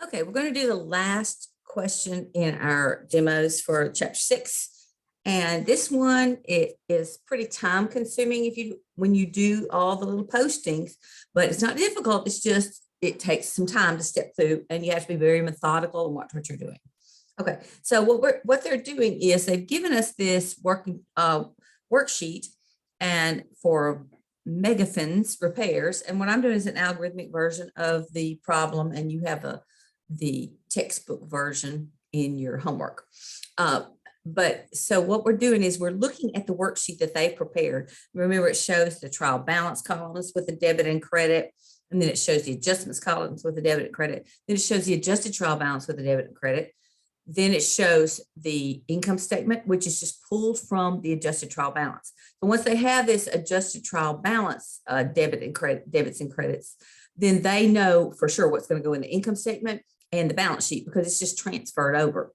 Okay, we're going to do the last question in our demos for chapter 6. And this one, it is pretty time consuming when you do all the little postings, but it's not difficult. It's just, it takes some time to step through and you have to be very methodical and watch what you're doing. Okay, so what they're doing is they've given us this worksheet and for Megafins repairs. And what I'm doing is an algorithmic version of the problem, and you have the textbook version in your homework. But so what we're doing is we're looking at the worksheet that they prepared. Remember, it shows the trial balance columns with the debit and credit, and then it shows the adjustments columns with the debit and credit. Then it shows the adjusted trial balance with the debit and credit. Then it shows the income statement, which is just pulled from the adjusted trial balance. So once they have this adjusted trial balance, debits and credits, then they know for sure what's going to go in the income statement and the balance sheet because it's just transferred over.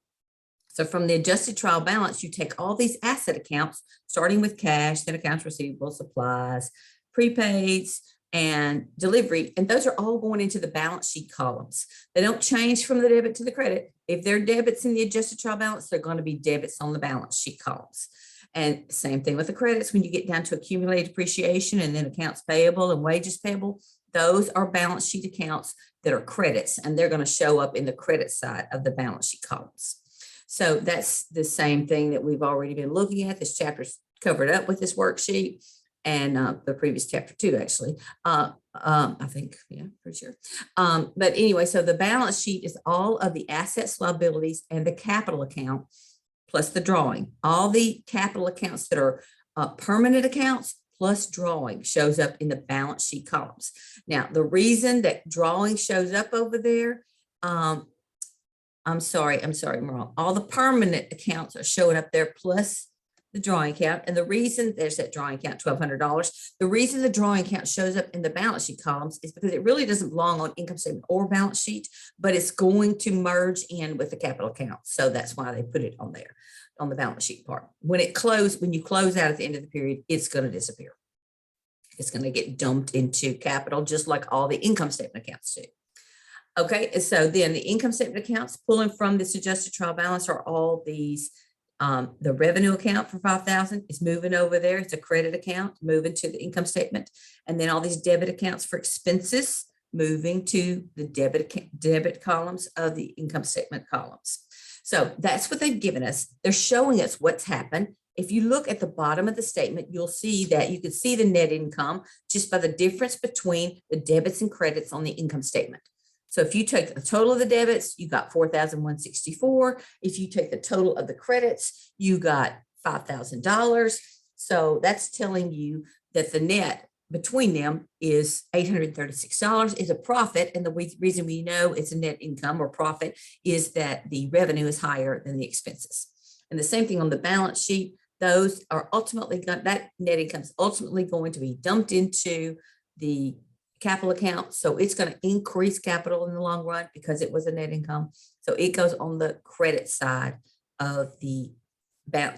So from the adjusted trial balance, you take all these asset accounts, starting with cash, then accounts receivable, supplies, prepaids, and delivery, and those are all going into the balance sheet columns. They don't change from the debit to the credit. If they're debits in the adjusted trial balance, they're going to be debits on the balance sheet columns. And same thing with the credits. When you get down to accumulated depreciation and then accounts payable and wages payable, those are balance sheet accounts that are credits, and they're going to show up in the credit side of the balance sheet columns. So that's the same thing that we've already been looking at. This chapter's covered up with this worksheet, and the previous chapter too, actually. I think, yeah, pretty sure. But anyway, so the balance sheet is all of the assets, liabilities, and the capital account, plus the drawing. All the capital accounts that are permanent accounts plus drawing shows up in the balance sheet columns. Now, the reason that drawing shows up over there, I'm sorry, I'm wrong. All the permanent accounts are showing up there plus the drawing account. And the reason there's that drawing account, $1,200, the reason the drawing account shows up in the balance sheet columns is because it really doesn't belong on income statement or balance sheet, but it's going to merge in with the capital account. So that's why they put it on there, on the balance sheet part. When you close out at the end of the period, it's going to disappear. It's going to get dumped into capital, just like all the income statement accounts do. Okay, so then the income statement accounts pulling from this adjusted trial balance are all these. The revenue account for 5,000 is moving over there. It's a credit account moving to the income statement, and then all these debit accounts for expenses moving to the debit columns of the income statement columns. So that's what they've given us. They're showing us what's happened. If you look at the bottom of the statement, you'll see that you can see the net income just by the difference between the debits and credits on the income statement. So if you take the total of the debits, you got $4,164. If you take the total of the credits, you got $5,000. So that's telling you that the net between them is $836 is a profit. And the reason we know it's a net income or profit is that the revenue is higher than the expenses. And the same thing on the balance sheet. Those are ultimately, that net income is ultimately going to be dumped into the capital account. So it's going to increase capital in the long run because it was a net income. So it goes on the credit side of the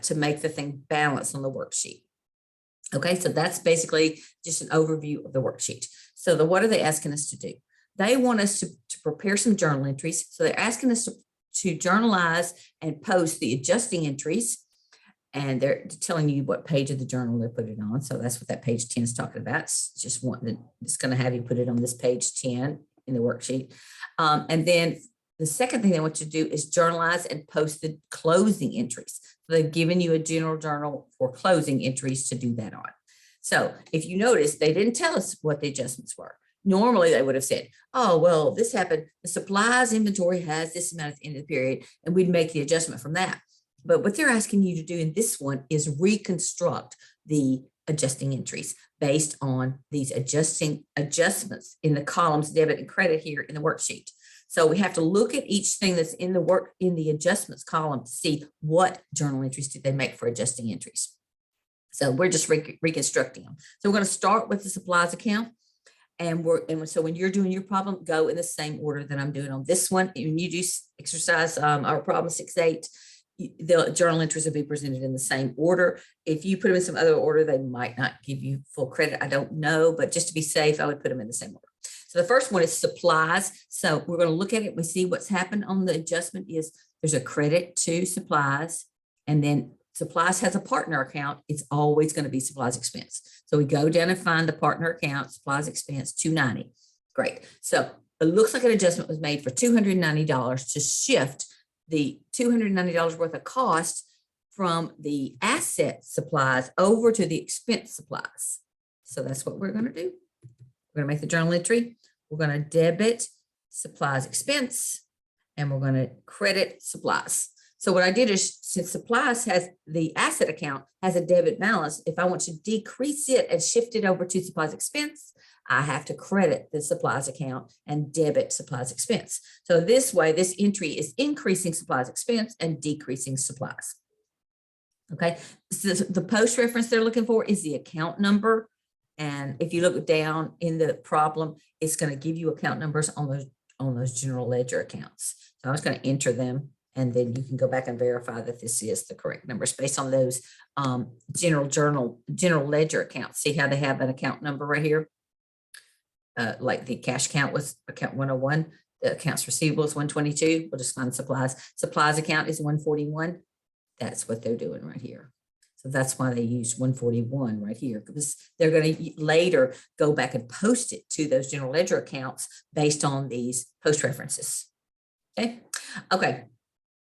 to make the thing balance on the worksheet. Okay, so that's basically just an overview of the worksheet. So what are they asking us to do? They want us to prepare some journal entries. So they're asking us to journalize and post the adjusting entries. And they're telling you what page of the journal they put it on. So that's what that page 10 is talking about. It's just it's going to have you put it on this page 10 in the worksheet. And then the second thing they want you to do is journalize and post the closing entries. So they've given you a general journal for closing entries to do that on. So if you notice, they didn't tell us what the adjustments were. Normally they would have said, oh, well, this happened. The supplies inventory has this amount at the end of the period, and we'd make the adjustment from that. But what they're asking you to do in this one is reconstruct the adjusting entries based on these adjustments in the columns debit and credit here in the worksheet. So we have to look at each thing that's in the adjustments column to see what journal entries did they make for adjusting entries. So we're just reconstructing them. So we're going to start with the supplies account. And so when you're doing your problem, go in the same order that I'm doing on this one. When you do exercise our problem 6-8, the journal entries will be presented in the same order. If you put them in some other order, they might not give you full credit. I don't know, but just to be safe, I would put them in the same order. So So the first one is supplies. So we're going to look at it. We see what's happened on the adjustment is there's a credit to supplies, and then supplies has a partner account. It's always going to be supplies expense. So we go down and find the partner account, supplies expense, $290. Great. So it looks like an adjustment was made for $290 to shift the $290 worth of cost from the asset supplies over to the expense supplies. So that's what we're going to do. We're going to make the journal entry. We're going to debit supplies expense, and we're going to credit supplies. So what I did is, since supplies has the asset account has a debit balance, if I want to decrease it and shift it over to supplies expense, I have to credit the supplies account and debit supplies expense. So this way, this entry is increasing supplies expense and decreasing supplies. Okay, so the post reference they're looking for is the account number. And if you look down in the problem, it's going to give you account numbers on those general ledger accounts. So I was going to enter them, and then you can go back and verify that this is the correct numbers based on those general ledger accounts. See how they have an account number right here? Like the cash account was account 101, the accounts receivable is 122. We'll just find supplies. Supplies account is 141. That's what they're doing right here. So that's why they used 141 right here, because they're going to later go back and post it to those general ledger accounts based on these post references. Okay. Okay.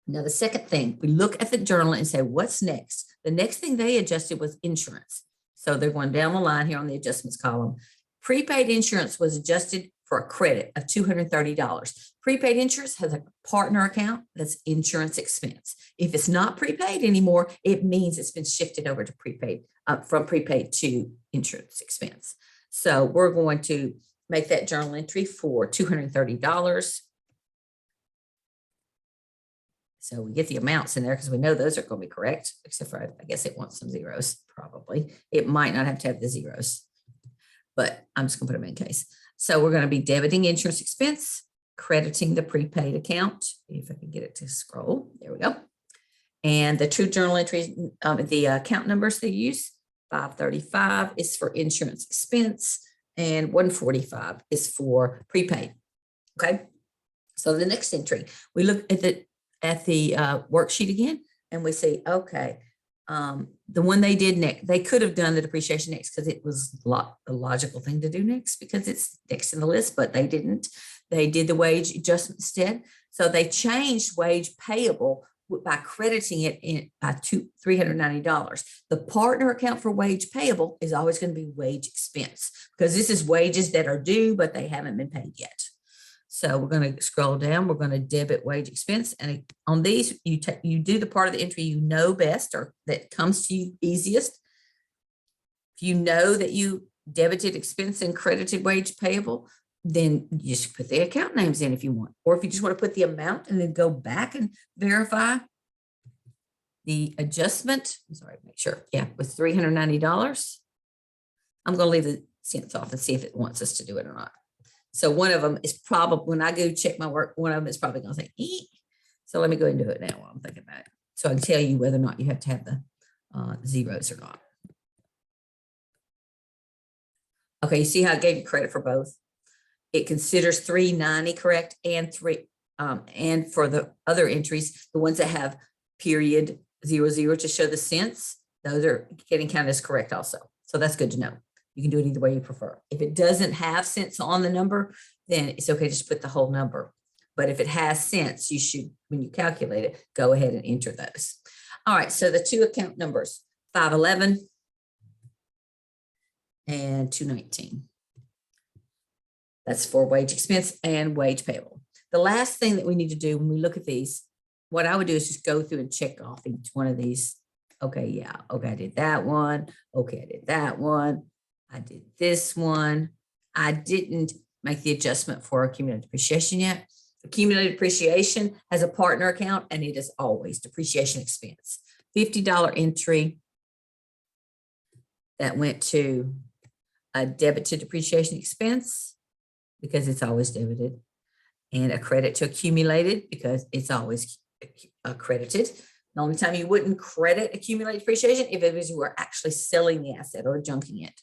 Now, the second thing, we look at the journal and say, what's next? The next thing they adjusted was insurance. So they're going down the line here on the adjustments column. Prepaid insurance was adjusted for a credit of $230. Prepaid insurance has a partner account that's insurance expense. If it's not prepaid anymore, it means it's been shifted over to prepaid, from prepaid to insurance expense. So we're going to make that journal entry for $230. So we get the amounts in there because we know those are going to be correct, except for I guess it wants some zeros, probably. It might not have to have the zeros, but I'm just going to put them in case. So we're going to be debiting insurance expense, crediting the prepaid account. If I can get it to scroll, there we go. And the two journal entries, the account numbers they use, 535 is for insurance expense and 145 is for prepaid. Okay. So the next entry, we look at the worksheet again, and we say, okay, the one they did next, they could have done the depreciation next because it was a logical thing to do next because it's next in the list, but they didn't. They did the wage adjustment instead. So they changed wage payable by crediting it in by $390. The partner account for wage payable is always going to be wage expense because this is wages that are due, but they haven't been paid yet. So we're going to scroll down. We're going to debit wage expense. And on these, you do the part of the entry you know best or that comes to you easiest. If you know that you debited expense and credited wage payable, then you just put the account names in if you want. Or if you just want to put the amount and then go back and verify the adjustment. I'm sorry, make sure. Yeah, with $390. I'm going to leave the cents off and see if it wants us to do it or not. So one of them is probably, when I go check my work, one of them is probably going to say, eek. So let me go ahead and do it now while I'm thinking about it. So I can tell you whether or not you have to have the zeros or not. Okay, you see how I gave you credit for both? It considers $390 correct and and for the other entries, the ones that have period 00 to show the cents, those are getting counted as correct also. So that's good to know. You can do it either way you prefer. If it doesn't have cents on the number, then it's okay, just put the whole number. But if it has cents, you should, when you calculate it, go ahead and enter those. All right, so the two account numbers, 511 and 219. That's for wage expense and wage payable. The last thing that we need to do when we look at these, what I would do is just go through and check off each one of these. Okay, yeah, okay, I did that one. Okay, I did that one. I did this one. I didn't make the adjustment for accumulated depreciation yet. Accumulated depreciation has a partner account and it is always depreciation expense. $50 entry that went to a debit to depreciation expense because it's always debited, and a credit to accumulated because it's always credited. The only time you wouldn't credit accumulated depreciation if it was you were actually selling the asset or junking it.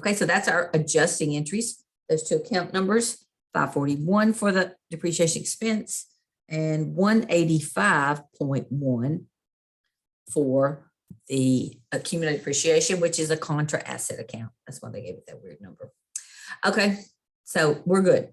Okay, so that's our adjusting entries those two account numbers, 541 for the depreciation expense and 185.1 for the accumulated depreciation, which is a contra asset account. That's why they gave it that weird number. Okay, so we're good.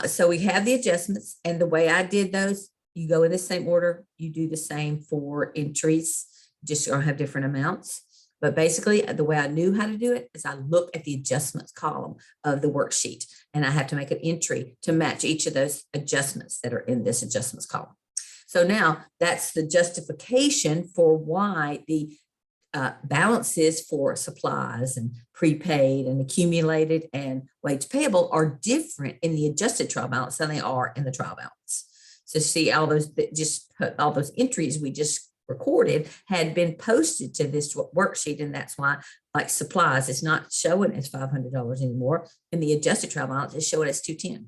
So we have the adjustments, and the way I did those, you go in the same order, you do the same for entries, just gonna have different amounts. But basically, the way I knew how to do it is I look at the adjustments column of the worksheet, and I have to make an entry to match each of those adjustments that are in this adjustments column. So now that's the justification for why the balances for supplies and prepaid and accumulated and wage payable are different in the adjusted trial balance than they are in the trial balance. So see, all those entries we just recorded had been posted to this worksheet, and that's why, like supplies, it's not showing as $500 anymore, and the adjusted trial balance is showing as $210.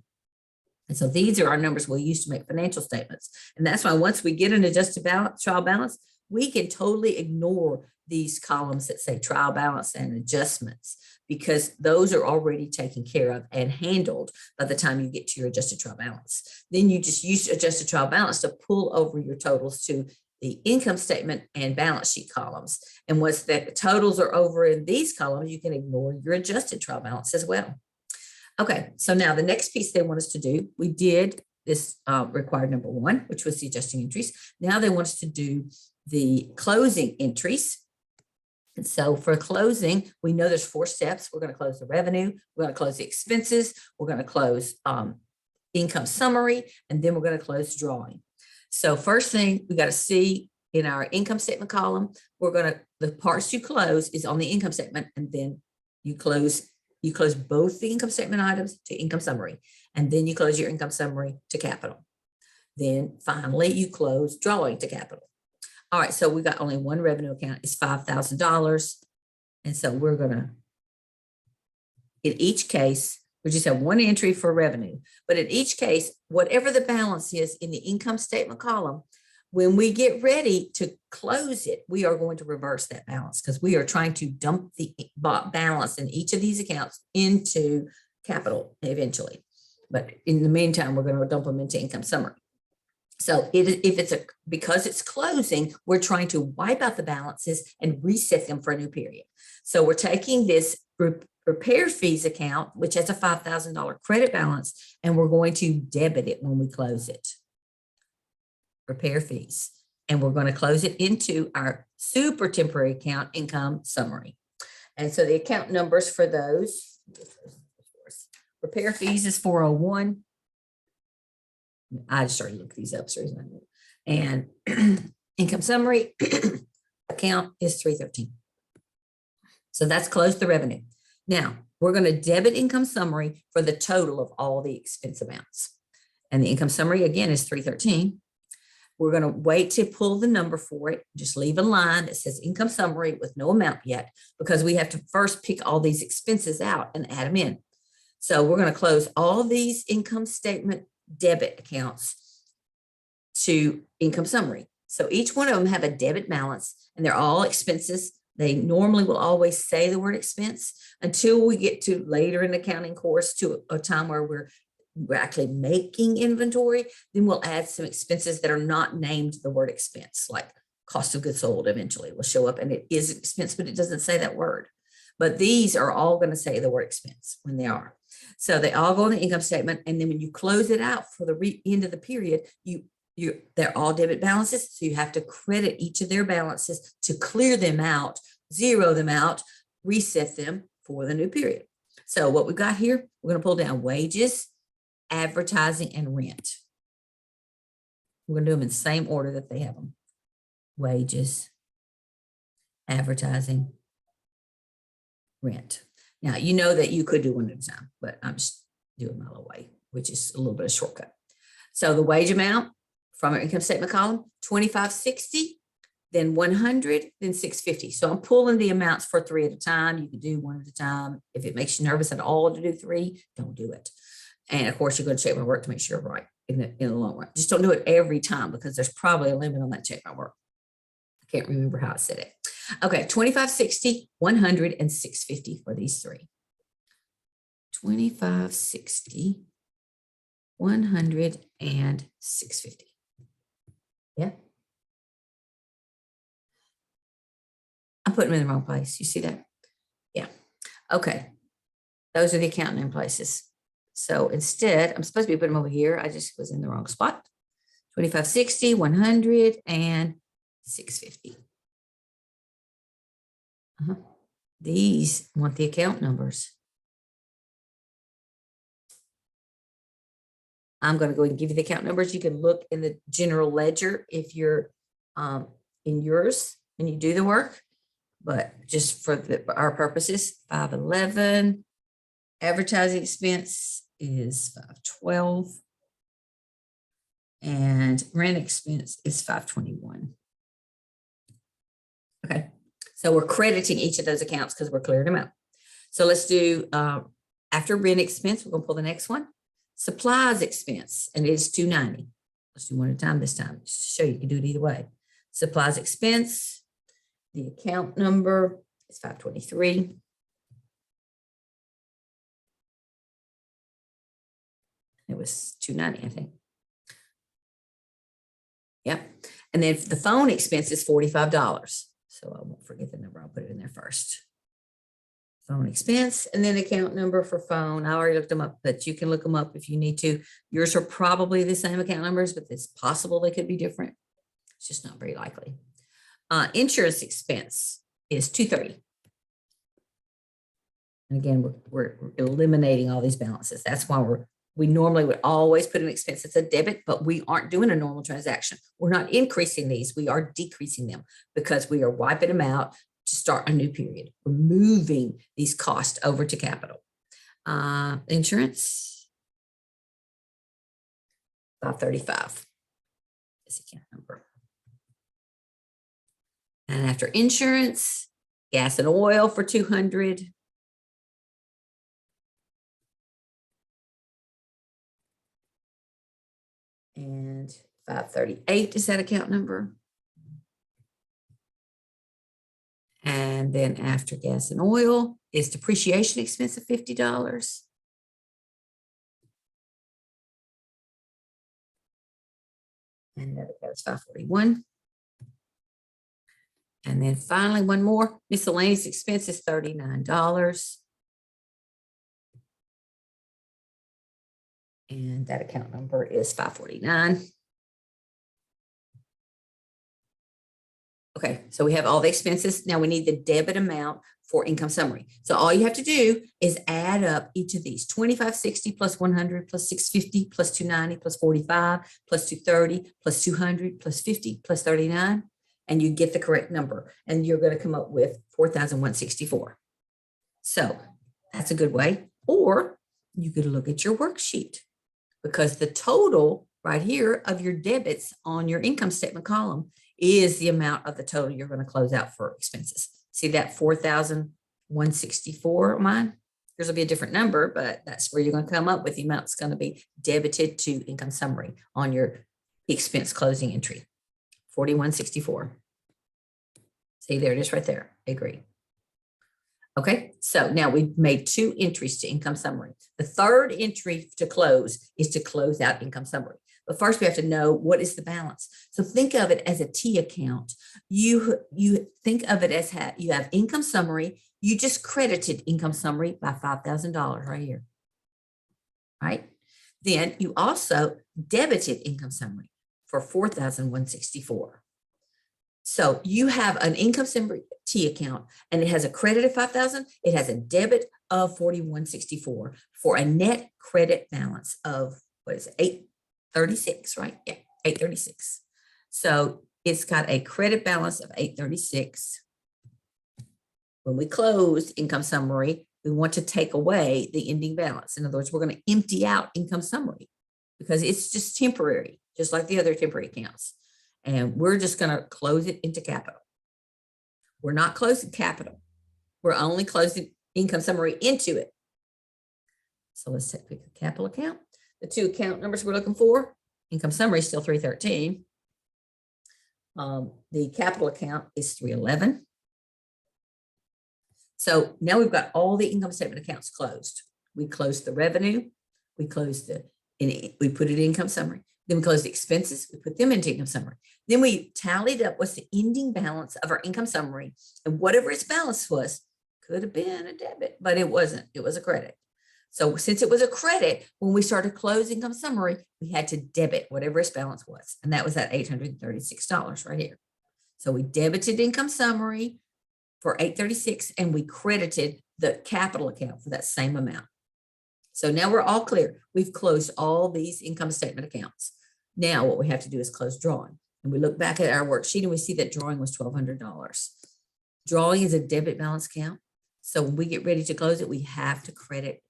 And so these are our numbers we'll use to make financial statements, and that's why once we get an adjusted trial balance, we can totally ignore these columns that say trial balance and adjustments, because those are already taken care of and handled by the time you get to your adjusted trial balance. Then you just use adjusted trial balance to pull over your totals to the income statement and balance sheet columns. And once the totals are over in these columns, you can ignore your adjusted trial balance as well. Okay, so now the next piece they want us to do, we did this required number 1, which was the adjusting entries. Now they want us to do the closing entries. And so for closing, we know there's 4 steps. We're going to close the revenue, we're going to close the expenses, we're going to close income summary, and then we're going to close drawing. So first thing we got to see in our income statement column, the parts you close is on the income statement, and then you close both the income statement items to income summary, and then you close your income summary to capital. Then finally you close drawing to capital. All right, so we got only one revenue account, it's $5,000. And so we're gonna, in each case, we just have one entry for revenue, but in each case, whatever the balance is in the income statement column, when we get ready to close it, we are going to reverse that balance, because we are trying to dump the balance in each of these accounts into capital eventually. But in the meantime, we're going to dump them into income summary. So because it's closing, we're trying to wipe out the balances and reset them for a new period. So we're taking this repair fees account, which has a $5,000 credit balance, and we're going to debit it when we close it. Repair fees. And we're going to close it into our super temporary account income summary. And so the account numbers for those, repair fees is 401. I just started to look these up. So and income summary account is 313. So that's closed the revenue. Now we're going to debit income summary for the total of all the expense amounts. And the income summary again is 313. We're going to wait to pull the number for it. Just leave a line that says income summary with no amount yet, because we have to first pick all these expenses out and add them in. So we're going to close all these income statement debit accounts to income summary. So each one of them have a debit balance, and they're all expenses. They normally will always say the word expense until we get to later in the accounting course to a time where we're actually making inventory. Then we'll add some expenses that are not named the word expense, like cost of goods sold eventually will show up and it is expense, but it doesn't say that word. But these are all going to say the word expense when they are. So they all go on the income statement. And then when you close it out for the end of the period, they're all debit balances. So you have to credit each of their balances to clear them out, zero them out, reset them for the new period. So what we've got here, we're going to pull down wages, advertising, and rent. We're going to do them in the same order that they have them. Wages, advertising, rent. Now, you know that you could do one at a time, but I'm just doing my little way, which is a little bit of shortcut. So the wage amount from our income statement column, 2560, then 100, then 650. So I'm pulling the amounts for 3 at a time. You can do 1 at a time. If it makes you nervous at all to do 3, don't do it. And of course, you're going to check my work to make sure you're right in the long run. Just don't do it every time, because there's probably a limit on that check my work. I can't remember how I said it. Okay, 2560, 100, and 650 for these 3. 2560, 100, and 650. Yeah. I'm putting them in the wrong place. You see that? Yeah. Okay. Those are the account name places. So instead, I'm supposed to be putting them over here. I just was in the wrong spot. 2560, 100, and 650. These want the account numbers. I'm going to go ahead and give you the account numbers. You can look in the general ledger if you're in yours and you do the work. But just for our purposes, 511. Advertising expense is 512. And rent expense is 521. Okay. So we're crediting each of those accounts because we're clearing them out. So let's do, after rent expense, we're going to pull the next one. Supplies expense, and it is 290. Let's do one at a time this time, just to show you can do it either way. Supplies expense, the account number is 523. It was 290, I think. Yep. And then the phone expense is $45. So I won't forget the number. I'll put it in there first. Phone expense, and then account number for phone. I already looked them up, but you can look them up if you need to. Yours are probably the same account numbers, but it's possible they could be different. It's just not very likely. Insurance expense is 230. And again, we're eliminating all these balances. That's why we normally would always put an expense as a debit, but we aren't doing a normal transaction. We're not increasing these. We are decreasing them because we are wiping them out to start a new period. We're moving these costs over to capital. Insurance, 535 is the account number. And after insurance, gas and oil for 200. And 538 is that account number. And then after gas and oil is depreciation expense of $50. And that goes 541. And then finally, one more, miscellaneous expense is $39. And that account number is 549. Okay, so we have all the expenses. Now we need the debit amount for income summary. So all you have to do is add up each of these: 2560 plus 100 plus 650 plus 290 plus 45 plus 230 plus 200 plus 50 plus 39, and you get the correct number. And you're going to come up with 4,164. So that's a good way. Or you could look at your worksheet, because the total right here of your debits on your income statement column is the amount of the total you're going to close out for expenses. See that 4,164 of mine? Yours will be a different number, but that's where you're going to come up with the amount that's going to be debited to income summary on your expense closing entry, 4,164. See, there it is right there. Agree. Okay, so now we've made 2 entries to income summary. The third entry to close is to close out income summary. But first we have to know what is the balance. So think of it as a T account. You think of it as you have income summary. You just credited income summary by $5,000 right here, right? Then you also debited income summary for 4,164. So you have an income summary T account, and it has a credit of 5,000. It has a debit of 4,164 for a net credit balance of, what is it, 836, right? Yeah, 836. So it's got a credit balance of 836. When we close income summary, we want to take away the ending balance. In other words, we're going to empty out income summary because it's just temporary, just like the other temporary accounts. And we're just going to close it into capital. We're not closing capital. We're only closing income summary into it. So let's pick the capital account. The 2 account numbers we're looking for, income summary is still 313. The capital account is 311. So now we've got all the income statement accounts closed. We closed the revenue, we closed we put it in income summary. Then we closed the expenses, we put them into income summary. Then we tallied up what's the ending balance of our income summary, and whatever its balance was, could have been a debit, but it wasn't, it was a credit. So since it was a credit, when we started closing income summary, we had to debit whatever its balance was. And that was that $836 right here. So we debited income summary for $836 and we credited the capital account for that same amount. So now we're all clear. We've closed all these income statement accounts. Now what we have to do is close drawing. And we look back at our worksheet and we see that drawing was $1,200. Drawing is a debit balance account. So when we get ready to close it, we have to credit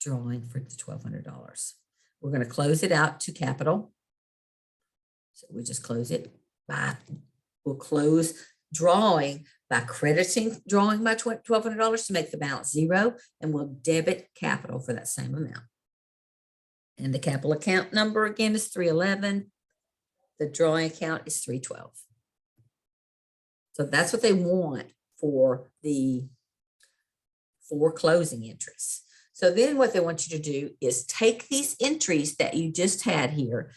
drawing for the $1,200. We're going to close it out to capital. So we just close it by, we'll close drawing by crediting drawing by $1,200 to make the balance zero, and we'll debit capital for that same amount. And the capital account number again is 311. The drawing account is 312. So that's what they want for the closing entries. So then what they want you to do is take these entries that you just had here,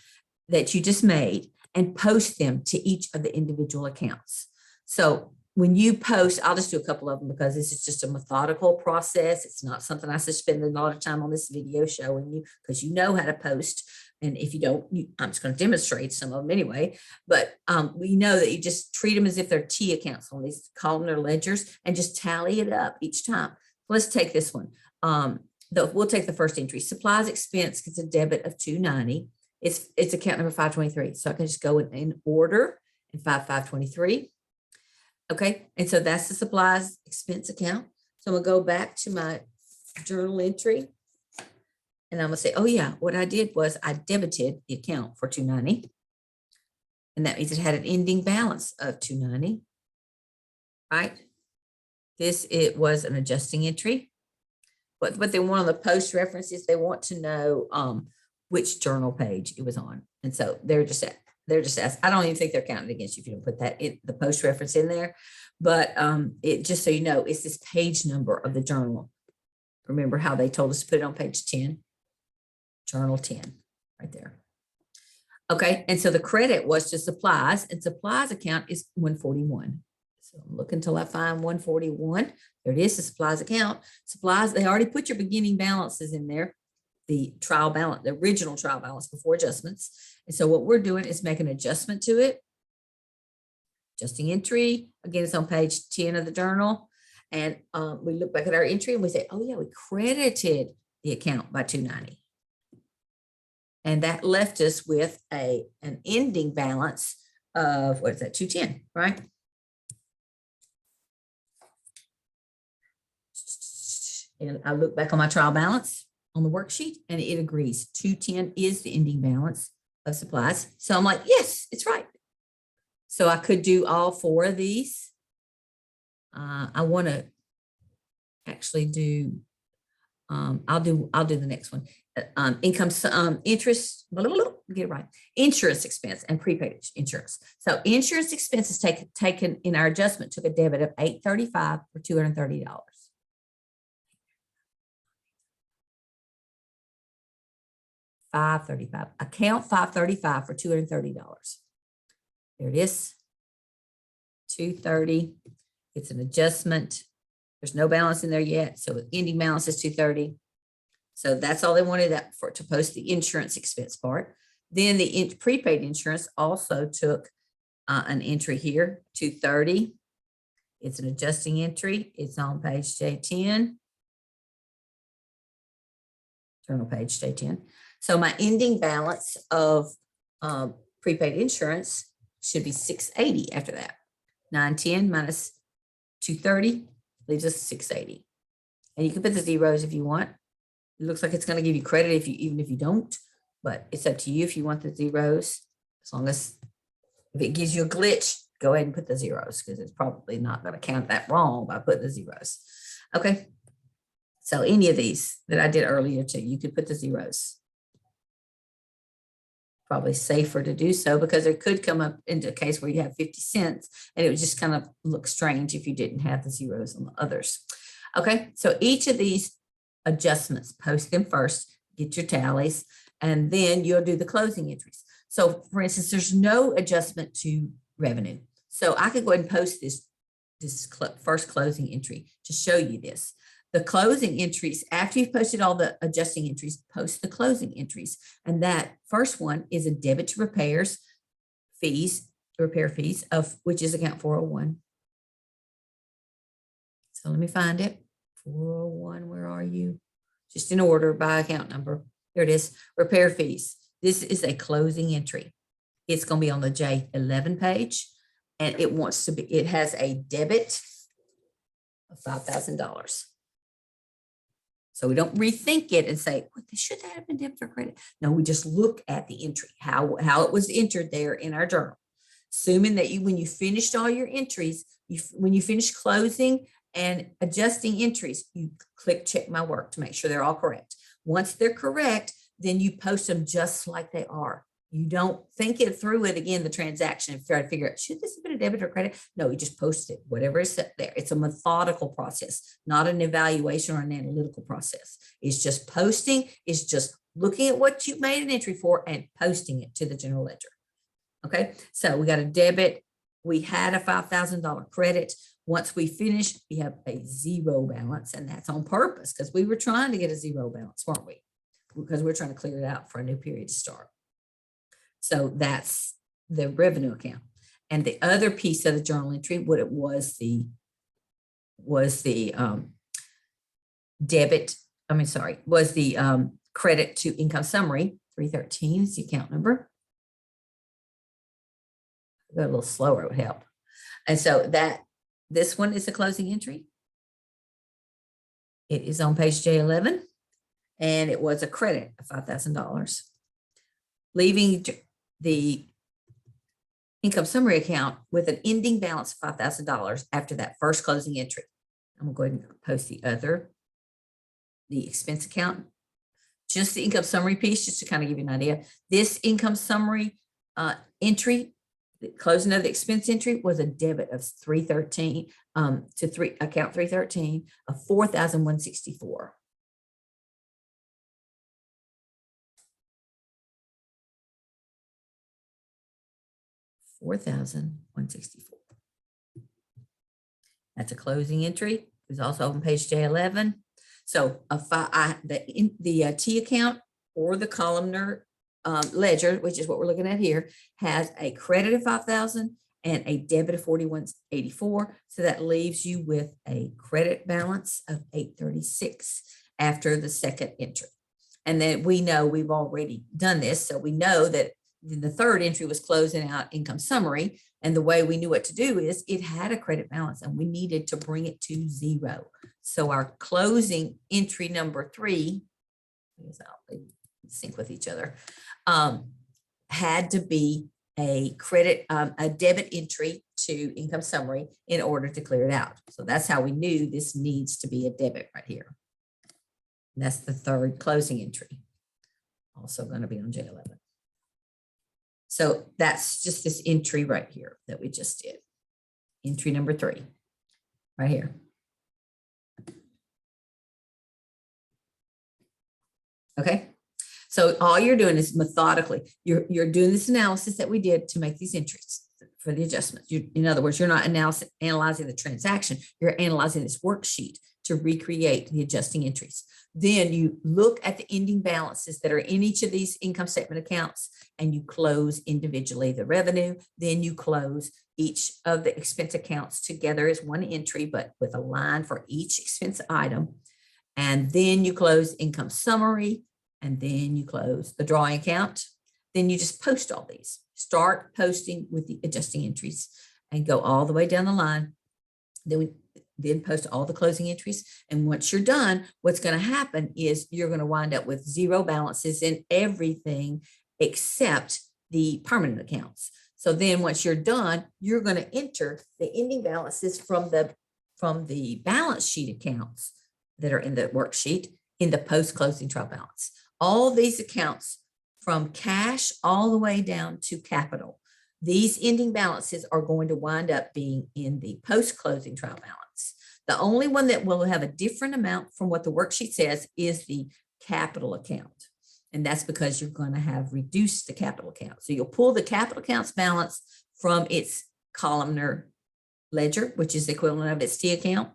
that you just made, and post them to each of the individual accounts. So when you post, I'll just do a couple of them because this is just a methodical process. It's not something I should spend a lot of time on this video showing you, because you know how to post. And if you don't, I'm just going to demonstrate some of them anyway. But we know that you just treat them as if they're T accounts on these columnar ledgers and just tally it up each time. Let's take this one. We'll take the first entry. Supplies expense gets a debit of $290. It's account number 523. So I can just go in order and 523. Okay, and so that's the supplies expense account. So I'm gonna go back to my journal entry, and I'm gonna say, oh yeah, what I did was I debited the account for $290, and that means it had an ending balance of $290. Right? It was an adjusting entry. But what they want on the post reference is they want to know which journal page it was on, and so they're just asked. I don't even think they're counting against you if you don't put that in the post reference in there. But it just so you know, it's this page number of the journal. Remember how they told us to put it on page 10? Journal 10, right there. Okay, and so the credit was to supplies, and supplies account is 141. So I'm looking until I find 141. There it is, the supplies account. Supplies, they already put your beginning balances in there. The trial balance, the original trial balance before adjustments. And so what we're doing is make an adjustment to it. Adjusting entry, again, it's on page 10 of the journal. And we look back at our entry and we say, oh yeah, we credited the account by $290. And that left us with an ending balance of, what is that, $210, right? And I look back on my trial balance on the worksheet and it agrees. 210 is the ending balance of supplies. So I'm like, yes, it's right. So I could do all four of these. I want to actually do, I'll do the next one. Interest, blah, blah, blah, get it right. Insurance expense and prepaid insurance. So insurance expense is taken in our adjustment, took a debit of $835 for $230. $535, account 535 for $230. There it is, 230. It's an adjustment. There's no balance in there yet, so the ending balance is 230. So that's all they wanted that for, to post the insurance expense part. Then the prepaid insurance also took an entry here, 230. It's an adjusting entry. It's on page J10. Journal page J10. So my ending balance of prepaid insurance should be 680 after that. 910 minus 230 leaves us 680. And you can put the zeros if you want. It looks like it's going to give you credit even if you don't, but it's up to you if you want the zeros. As long as if it gives you a glitch, go ahead and put the zeros because it's probably not going to count that wrong by putting the zeros. Okay. So any of these that I did earlier too, you could put the zeros. Probably safer to do so because it could come up into a case where you have 50 cents and it would just kind of look strange if you didn't have the zeros on the others. Okay, so each of these adjustments, post them first, get your tallies, and then you'll do the closing entries. So for instance, there's no adjustment to revenue. So I could go ahead and post this first closing entry to show you this. The closing entries, after you've posted all the adjusting entries, post the closing entries. And that first one is a debit to repair fees, of which is account 401. So let me find it. 401, where are you? Just in order by account number. Here it is, repair fees. This is a closing entry. It's going to be on the J11 page, and it has a debit of $5,000. So we don't rethink it and say, well, should that have been debit or credit? No, we just look at the entry, how it was entered there in our journal. Assuming that when you finished all your entries, when you finish closing and adjusting entries, you click check my work to make sure they're all correct. Once they're correct, then you post them just like they are. You don't think it through it again, the transaction, and try to figure out, should this have been a debit or credit? No, you just post it, whatever is set there. It's a methodical process, not an evaluation or an analytical process. It's just posting, it's just looking at what you made an entry for and posting it to the general ledger. Okay, so we got a debit. We had a $5,000 credit. Once we finish, we have a zero balance, and that's on purpose because we were trying to get a zero balance, weren't we? Because we're trying to clear it out for a new period to start. So that's the revenue account. And the other piece of the journal entry, what it was the credit to income summary. 313 is the account number. Go a little slower, it would help. And so this one is the closing entry. It is on page J11, and it was a credit of $5,000, leaving the income summary account with an ending balance of $5,000 after that first closing entry. I'm going to go ahead and post the expense account, just the income summary piece, just to kind of give you an idea. This income summary entry, the closing of the expense entry, was a debit of 313 account 313 of $4,164. $4,164. That's a closing entry. It's also on page J11. So the T account or the columnar ledger, which is what we're looking at here, has a credit of $5,000 and a debit of $41.84. So that leaves you with a credit balance of $836 after the second entry. And then we know we've already done this, so we know that the third entry was closing out income summary. And the way we knew what to do is it had a credit balance and we needed to bring it to zero. So our closing entry number 3, sync with each other, had to be a debit entry to income summary in order to clear it out. So that's how we knew this needs to be a debit right here. And that's the third closing entry, also going to be on J11. So that's just this entry right here that we just did. Entry number 3, right here. Okay. So all you're doing is methodically, you're doing this analysis that we did to make these entries for the adjustments. In other words, you're not analyzing the transaction, you're analyzing this worksheet to recreate the adjusting entries. Then you look at the ending balances that are in each of these income statement accounts and you close individually the revenue. Then you close each of the expense accounts together as one entry, but with a line for each expense item. And then you close income summary, and then you close the drawing account. Then you just post all these. Start posting with the adjusting entries and go all the way down the line. Then post all the closing entries. And once you're done, what's going to happen is you're going to wind up with zero balances in everything except the permanent accounts. So then once you're done, you're going to enter the ending balances from the balance sheet accounts that are in the worksheet in the post-closing trial balance. All these accounts from cash all the way down to capital, these ending balances are going to wind up being in the post-closing trial balance. The only one that will have a different amount from what the worksheet says is the capital account. And that's because you're going to have reduced the capital account. So you'll pull the capital accounts balance from its columnar ledger, which is the equivalent of its T account.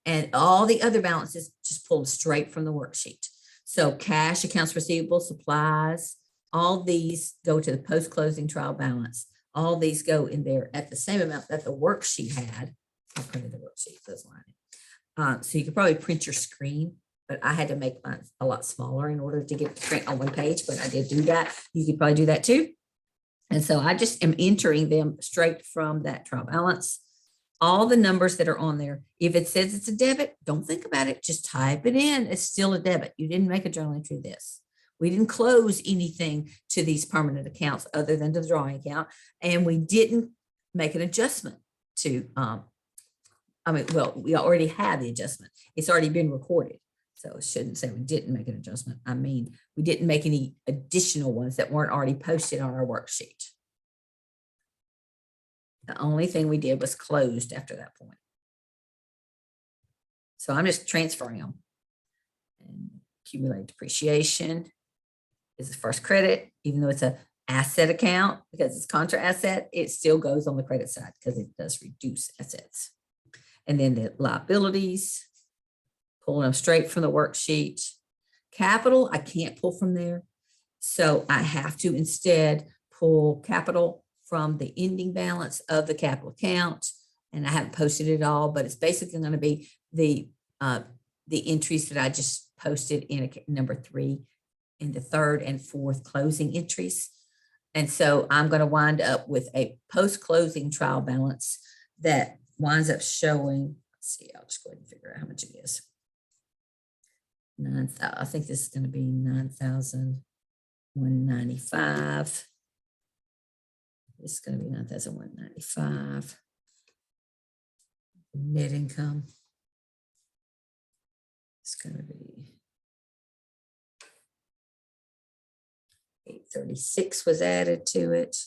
And all the other balances just pulled straight from the worksheet. So cash, accounts receivable, supplies, all these go to the post-closing trial balance. All these go in there at the same amount that the worksheet had. I printed the worksheet, those lines. So you could probably print your screen, but I had to make mine a lot smaller in order to get it to print on one page, but I did do that. You could probably do that too. And so I just am entering them straight from that trial balance. All the numbers that are on there, if it says it's a debit, don't think about it. Just type it in. It's still a debit. You didn't make a journal entry this. We didn't close anything to these permanent accounts other than the drawing account. And we didn't make an adjustment to, we already had the adjustment. It's already been recorded. So it shouldn't say we didn't make an adjustment. I mean, we didn't make any additional ones that weren't already posted on our worksheet. The only thing we did was closed after that point. So I'm just transferring them. And accumulated depreciation is the first credit, even though it's an asset account, because it's contra asset, it still goes on the credit side because it does reduce assets. And then the liabilities, pulling them straight from the worksheet. Capital, I can't pull from there. So I have to instead pull capital from the ending balance of the capital account. And I haven't posted it all, but it's basically going to be the entries that I just posted in number 3 in the third and fourth closing entries. And so I'm going to wind up with a post-closing trial balance that winds up showing, let's see, I'll just go ahead and figure out how much it is. I think this is going to be 9,195. This is going to be 9,195. Net income. It's going to be 836 was added to it.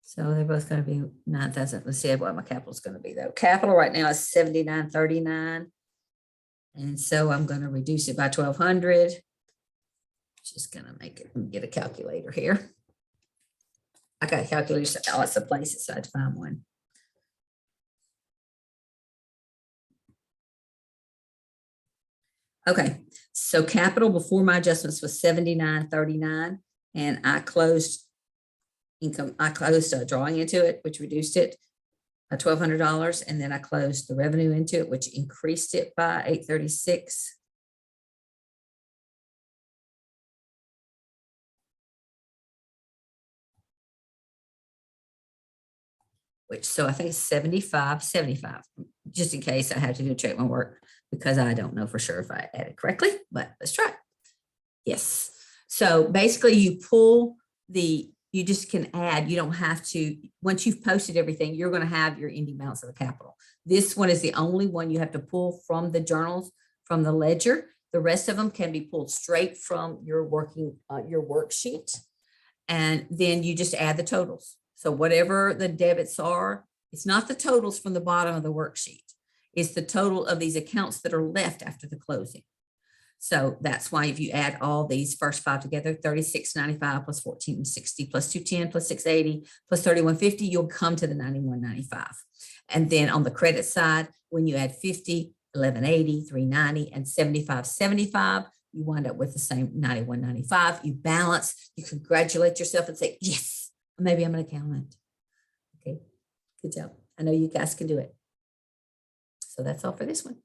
So they're both going to be 9,000. Let's see what my capital is going to be though. Capital right now is 7939. And so I'm going to reduce it by 1,200. Just going to make it, let me get a calculator here. I got calculators at lots of places, so I had to find one. Okay, so capital before my adjustments was 7939, and I closed income. I closed drawing into it, which reduced it by $1,200, and then I closed the revenue into it, which increased it by 836. Which, so I think it's 75, just in case I have to check my work because I don't know for sure if I added correctly, but let's try. Yes. So basically you pull you just can add, you don't have to, once you've posted everything, you're going to have your ending balance of the capital. This one is the only one you have to pull from the journals, from the ledger. The rest of them can be pulled straight from your worksheet. And then you just add the totals. So whatever the debits are, it's not the totals from the bottom of the worksheet. It's the total of these accounts that are left after the closing. So that's why if you add all these first 5 together, 3695 plus 1460 plus 210 plus 680 plus 3150, you'll come to the 9195. And then on the credit side, when you add 50, 1180, 390, and 7575, you wind up with the same 9195. You balance, you congratulate yourself and say, yes. Maybe I'm an accountant. Okay, good job. I know you guys can do it. So that's all for this one.